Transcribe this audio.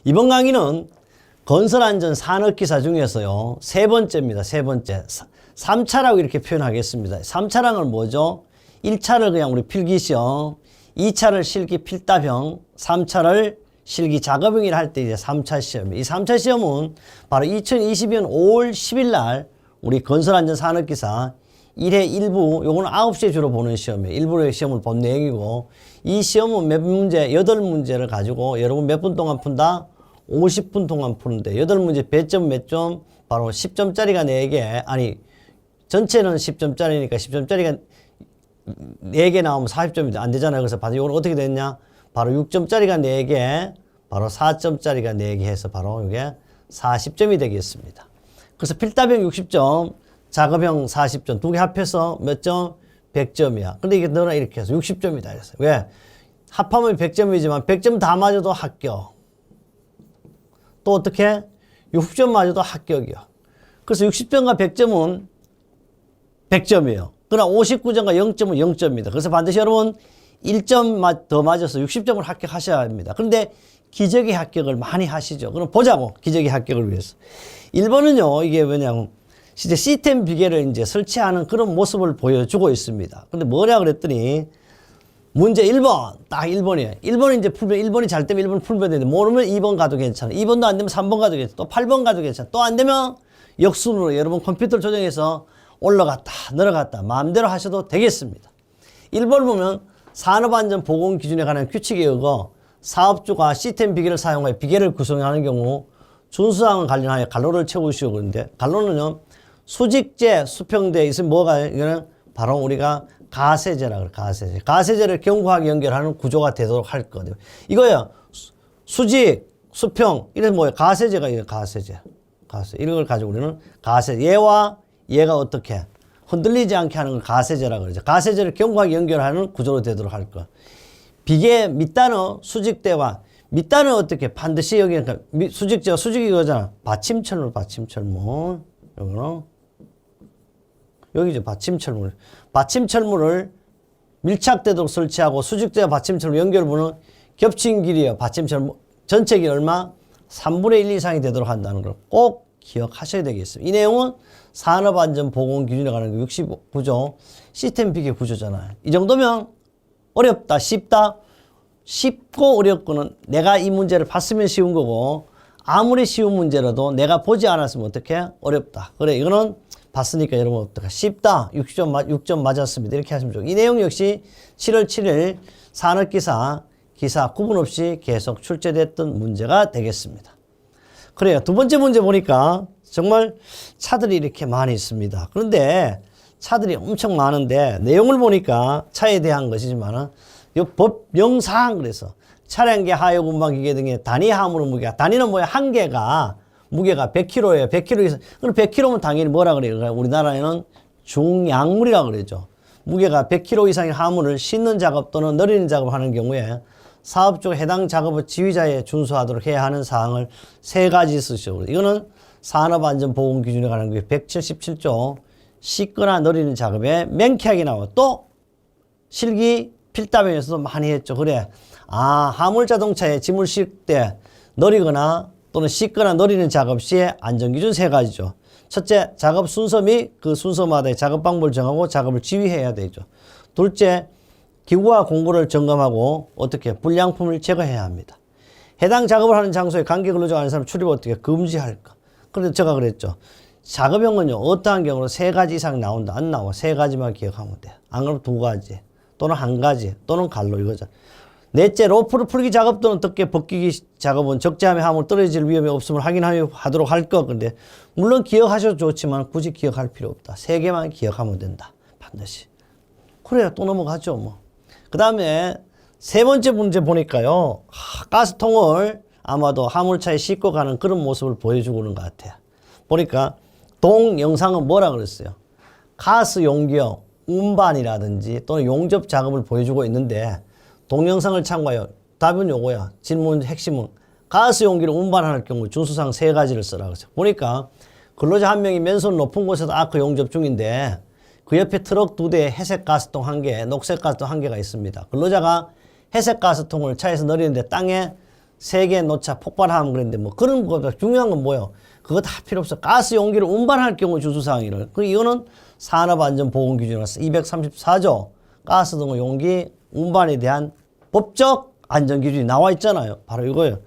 이번 강의는 건설안전 산업기사 중에서요, 세 번째입니다. 세 번째. 3차라고 이렇게 표현하겠습니다. 3차랑은 뭐죠? 1차를 그냥 우리 필기시험, 2차를 실기 필답형, 3차를 실기 작업형이라 할 때 이제 3차 시험이에요. 이 3차 시험은 바로 2022년 5월 10일 날 우리 건설안전 산업기사 1회 1부, 요거는 9시에 주로 보는 시험이에요. 1부의 시험을 본 내용이고, 이 시험은 몇 문제, 8문제를 가지고 여러분 몇 분 동안 푼다? 50분 동안 푸는데 8문제 배점 몇 점? 바로 10점짜리가 4개, 아니 전체는 10점짜리니까 10점짜리가 4개 나오면 40점이 안 되잖아요. 그래서 바로 이건 어떻게 됐냐? 바로 6점짜리가 4개, 바로 4점짜리가 4개 해서 바로 이게 40점이 되겠습니다. 그래서 필답형 60점, 작업형 40점, 두 개 합해서 몇 점? 100점이야. 근데 이게 너나 이렇게 해서 60점이다. 그래서 왜? 합하면 100점이지만 100점 다 맞아도 합격. 또 어떻게? 60점 맞아도 합격이야. 그래서 60점과 100점은 100점이에요. 그러나 59점과 0점은 0점입니다. 그래서 반드시 여러분 1점 더 맞아서 60점을 합격하셔야 합니다. 그런데 기저귀 합격을 많이 하시죠. 그럼 보자고. 기저귀 합격을 위해서. 1번은요, 이게 뭐냐면 이제 시스템 비계를 이제 설치하는 그런 모습을 보여주고 있습니다. 근데 뭐냐 그랬더니 문제 1번, 딱 1번이에요. 1번이 이제 풀면, 1번이 잘 되면 1번 풀면 되는데, 모르면 2번 가도 괜찮아. 2번도 안 되면 3번 가도 괜찮아. 또 8번 가도 괜찮아. 또 안 되면 역순으로 여러분 컴퓨터를 조정해서 올라갔다, 내려갔다, 마음대로 하셔도 되겠습니다. 1번 보면 산업안전보건기준에 관한 규칙에 의거 사업주가 시스템 비계를 사용하여 비계를 구성하는 경우 준수사항을 관련하여 갈로를 채우시오. 그런데 갈로는요, 수직재, 수평대에 있으면 뭐가, 이거는 바로 우리가 가세제라 그래, 가세제. 가세제를 견고하게 연결하는 구조가 되도록 할 거예요. 이거요, 수직, 수평, 이래서 뭐예요? 가세제가 이거 가세제. 가세. 이런 걸 가지고 우리는 가세제. 얘와 얘가 어떻게 흔들리지 않게 하는 걸 가세제라 그러죠. 가세제를 견고하게 연결하는 구조로 되도록 할 거. 비계 밑단어 수직대와 밑단은 어떻게 반드시 여기 그러니까 수직재와 수직이 이거잖아. 받침철물, 받침철물. 여기는 여기죠. 받침철물. 받침철물을 밀착되도록 설치하고 수직재와 받침철물 연결부는 겹친 길이에요. 받침철물 전체 길이 얼마? 3분의 1 이상이 되도록 한다는 걸 꼭 기억하셔야 되겠습니다. 이 내용은 산업안전보건기준에 관한 69조 시스템 비계 구조잖아요. 이 정도면 어렵다, 쉽다. 쉽고 어렵고는 내가 이 문제를 봤으면 쉬운 거고, 아무리 쉬운 문제라도 내가 보지 않았으면 어떻게? 어렵다. 그래, 이거는 봤으니까 여러분 어떡해? 쉽다. 6점 맞았습니다. 이렇게 하시면 좋고. 이 내용 역시 7월 7일 산업기사 기사 구분 없이 계속 출제됐던 문제가 되겠습니다. 그래요. 두 번째 문제 보니까 정말 차들이 이렇게 많이 있습니다. 그런데 차들이 엄청 많은데 내용을 보니까 차에 대한 것이지만은 이 법령상 그래서 차량계 하역 운반 기계 등의 단위 하물의 무게가, 단위는 뭐야? 한 개가 무게가 100kg예요. 100kg. 그럼 100kg면 당연히 뭐라 그래요? 우리나라에는 중약물이라고 그러죠. 무게가 100kg 이상의 하물을 싣는 작업 또는 내리는 작업을 하는 경우에 사업 중 해당 작업을 지휘자에 준수하도록 해야 하는 사항을 세 가지 쓰시오. 이거는 산업안전보건기준에 관한 게 177조 싣거나 내리는 작업에 명쾌하게 나와. 또 실기 필답에서도 많이 했죠. 그래. 아, 화물자동차에 짐을 싣을 때 내리거나 또는 싣거나 내리는 작업 시에 안전기준 세 가지죠. 첫째, 작업 순서 및 그 순서마다의 작업 방법을 정하고 작업을 지휘해야 되죠. 둘째, 기구와 공구를 점검하고 어떻게 불량품을 제거해야 합니다. 해당 작업을 하는 장소에 관계 근로자가 아닌 사람 출입을 어떻게 금지할까. 그런데 제가 그랬죠. 작업형은요, 어떠한 경우로 세 가지 이상 나온다. 안 나와. 세 가지만 기억하면 돼. 안 그러면 두 가지 또는 한 가지 또는 갈로 이거죠. 넷째, 로프를 풀기 작업 또는 덮개 벗기기 작업은 적재함의 하물 떨어질 위험이 없음을 확인하도록 할 것. 근데 물론 기억하셔도 좋지만 굳이 기억할 필요 없다. 세 개만 기억하면 된다. 반드시. 그래야 또 넘어가죠. 뭐. 그 다음에 세 번째 문제 보니까요. 가스통을 아마도 화물차에 싣고 가는 그런 모습을 보여주고 있는 것 같아요. 보니까 동영상은 뭐라 그랬어요? 가스 용기요, 운반이라든지 또는 용접 작업을 보여주고 있는데 동영상을 참고하여 답은 요거야. 질문 핵심은 가스 용기를 운반할 경우 준수사항 세 가지를 쓰라고 했어요. 보니까 근로자 한 명이 맨손 높은 곳에서 아크 용접 중인데 그 옆에 트럭 2대에 회색 가스통 1개, 녹색 가스통 1개가 있습니다. 근로자가 회색 가스통을 차에서 내리는데 땅에 세계 노차 폭발하면 그랬는데 뭐 그런 거보다 중요한 건 뭐예요? 그거 다 필요 없어. 가스 용기를 운반할 경우 주수사항이를. 그 이거는 산업안전보건기준이라서 234조 가스 등 용기 운반에 대한 법적 안전기준이 나와 있잖아요. 바로 이거예요.